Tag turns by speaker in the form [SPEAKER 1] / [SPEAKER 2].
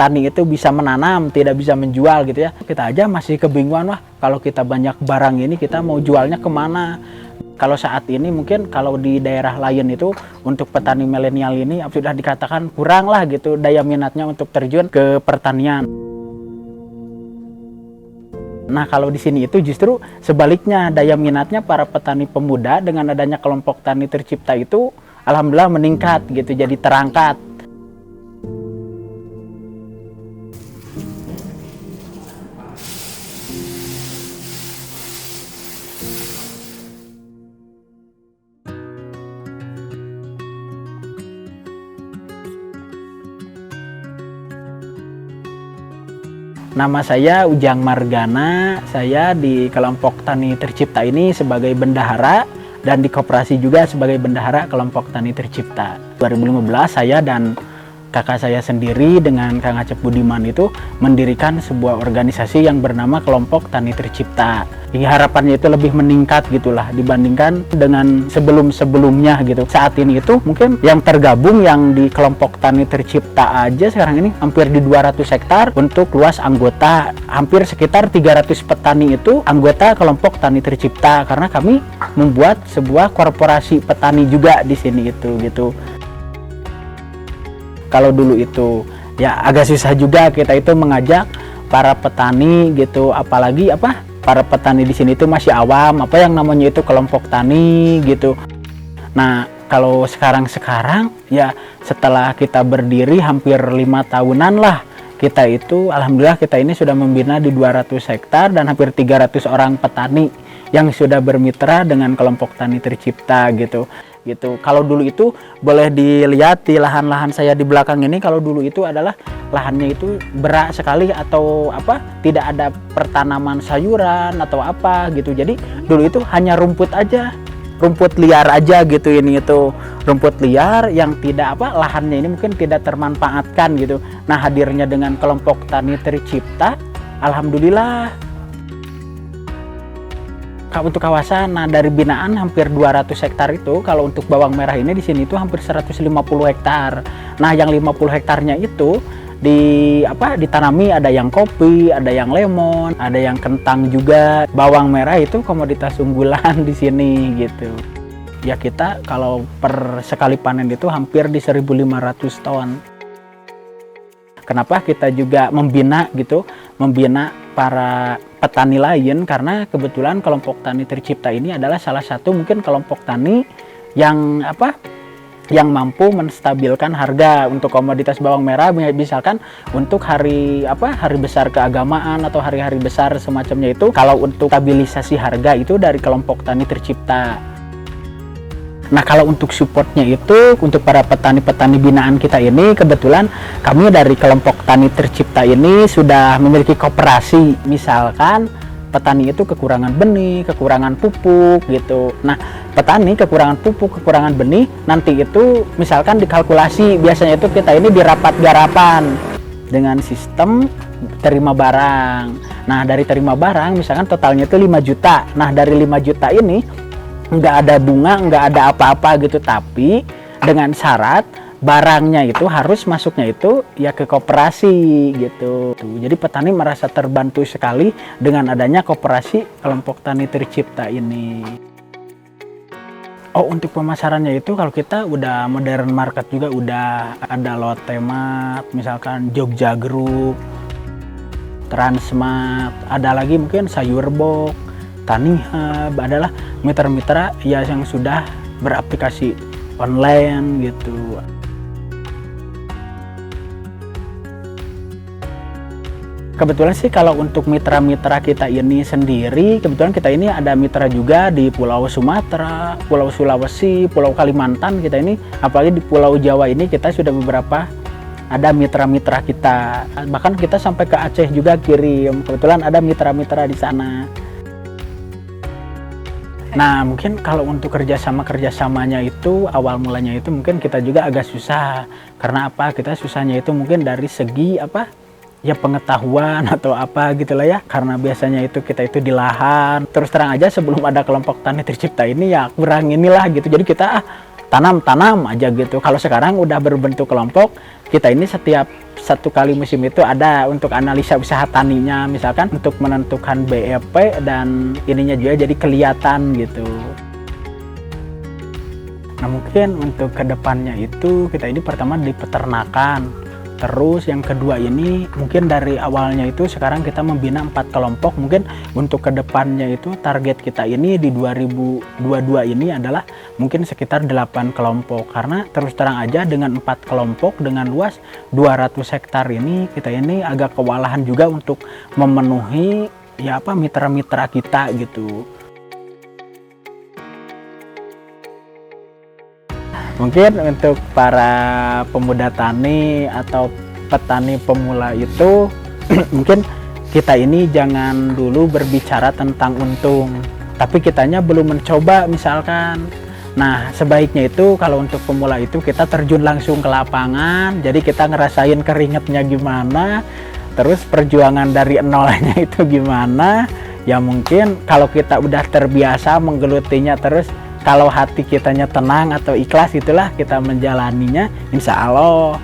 [SPEAKER 1] petani itu bisa menanam, tidak bisa menjual gitu ya. Kita aja masih kebingungan, wah kalau kita banyak barang ini kita mau jualnya kemana. Kalau saat ini mungkin kalau di daerah lain itu untuk petani milenial ini sudah dikatakan kurang lah gitu daya minatnya untuk terjun ke pertanian. Nah kalau di sini itu justru sebaliknya, daya minatnya para petani pemuda dengan adanya kelompok tani tercipta itu alhamdulillah meningkat gitu, jadi terangkat. Nama saya Ujang Margana, saya di kelompok tani tercipta ini sebagai bendahara dan di koperasi juga sebagai bendahara kelompok tani tercipta. 2015 saya dan kakak saya sendiri dengan Kang Acep Budiman itu mendirikan sebuah organisasi yang bernama Kelompok Tani Tercipta. Harapannya itu lebih meningkat gitulah dibandingkan dengan sebelum-sebelumnya gitu. Saat ini itu mungkin yang tergabung yang di Kelompok Tani Tercipta aja sekarang ini hampir di 200 hektar untuk luas anggota. Hampir sekitar 300 petani itu anggota Kelompok Tani Tercipta karena kami membuat sebuah korporasi petani juga di sini itu gitu. Kalau dulu itu ya agak susah juga kita itu mengajak para petani gitu, apalagi para petani di sini itu masih awam apa yang namanya itu kelompok tani gitu. Nah kalau sekarang ya setelah kita berdiri hampir 5 tahunan lah, kita itu alhamdulillah kita ini sudah membina di 200 hektar dan hampir 300 orang petani yang sudah bermitra dengan kelompok tani tercipta gitu. Kalau dulu itu boleh dilihat di lahan-lahan saya di belakang ini, kalau dulu itu adalah lahannya itu berak sekali atau tidak ada pertanaman sayuran atau apa gitu. Jadi dulu itu hanya rumput aja, rumput liar aja gitu. Ini itu rumput liar yang tidak lahannya ini mungkin tidak termanfaatkan gitu. Nah hadirnya dengan kelompok tani tercipta, alhamdulillah untuk kawasan, nah dari binaan hampir 200 hektar itu, kalau untuk bawang merah ini di sini itu hampir 150 hektar. Nah, yang 50 hektarnya itu ditanami ada yang kopi, ada yang lemon, ada yang kentang juga. Bawang merah itu komoditas unggulan di sini gitu. Ya kita kalau per sekali panen itu hampir di 1.500 ton. Kenapa kita juga membina para petani lain, karena kebetulan kelompok tani tercipta ini adalah salah satu mungkin kelompok tani yang yang mampu menstabilkan harga untuk komoditas bawang merah, misalkan untuk hari besar keagamaan atau hari-hari besar semacamnya itu, kalau untuk stabilisasi harga itu dari kelompok tani tercipta. Nah kalau untuk supportnya itu untuk para petani-petani binaan kita ini, kebetulan kami dari kelompok tani tercipta ini sudah memiliki koperasi. Misalkan petani itu kekurangan benih, kekurangan pupuk gitu. Nah petani kekurangan pupuk, kekurangan benih, nanti itu misalkan dikalkulasi, biasanya itu kita ini di rapat garapan dengan sistem terima barang. Nah dari terima barang misalkan totalnya itu 5 juta. Nah dari 5 juta ini nggak ada bunga, nggak ada apa-apa gitu, tapi dengan syarat barangnya itu harus masuknya itu ya ke koperasi gitu. Jadi petani merasa terbantu sekali dengan adanya koperasi kelompok tani tercipta ini. Oh untuk pemasarannya itu kalau kita udah modern market juga, udah ada Lotte Mart, misalkan Jogja Group, Transmart, ada lagi mungkin Sayur Box, Tani Hub, adalah mitra-mitra ya yang sudah beraplikasi online gitu. Kebetulan sih kalau untuk mitra-mitra kita ini sendiri, kebetulan kita ini ada mitra juga di Pulau Sumatera, Pulau Sulawesi, Pulau Kalimantan kita ini, apalagi di Pulau Jawa ini kita sudah beberapa ada mitra-mitra kita. Bahkan kita sampai ke Aceh juga kirim, kebetulan ada mitra-mitra di sana. Nah mungkin kalau untuk kerjasamanya itu awal mulanya itu mungkin kita juga agak susah, karena kita susahnya itu mungkin dari segi ya pengetahuan atau gitulah ya, karena biasanya itu kita itu di lahan, terus terang aja sebelum ada kelompok tani tercipta ini ya kurang inilah gitu, jadi kita tanam aja gitu. Kalau sekarang udah berbentuk kelompok, kita ini setiap satu kali musim itu ada untuk analisa usaha taninya, misalkan untuk menentukan BEP dan ininya juga jadi kelihatan gitu. Nah mungkin untuk kedepannya itu kita ini pertama di peternakan. Terus yang kedua ini mungkin dari awalnya itu sekarang kita membina 4 kelompok. Mungkin untuk kedepannya itu target kita ini di 2022 ini adalah mungkin sekitar 8 kelompok. Karena terus terang aja dengan 4 kelompok dengan luas 200 hektar ini kita ini agak kewalahan juga untuk memenuhi ya apa mitra-mitra kita gitu. Mungkin untuk para pemuda tani atau petani pemula itu mungkin kita ini jangan dulu berbicara tentang untung, tapi kitanya belum mencoba misalkan. Nah sebaiknya itu kalau untuk pemula itu kita terjun langsung ke lapangan, jadi kita ngerasain keringetnya gimana, terus perjuangan dari nolnya itu gimana. Ya mungkin kalau kita udah terbiasa menggelutinya terus, kalau hati kitanya tenang atau ikhlas itulah kita menjalaninya, insya Allah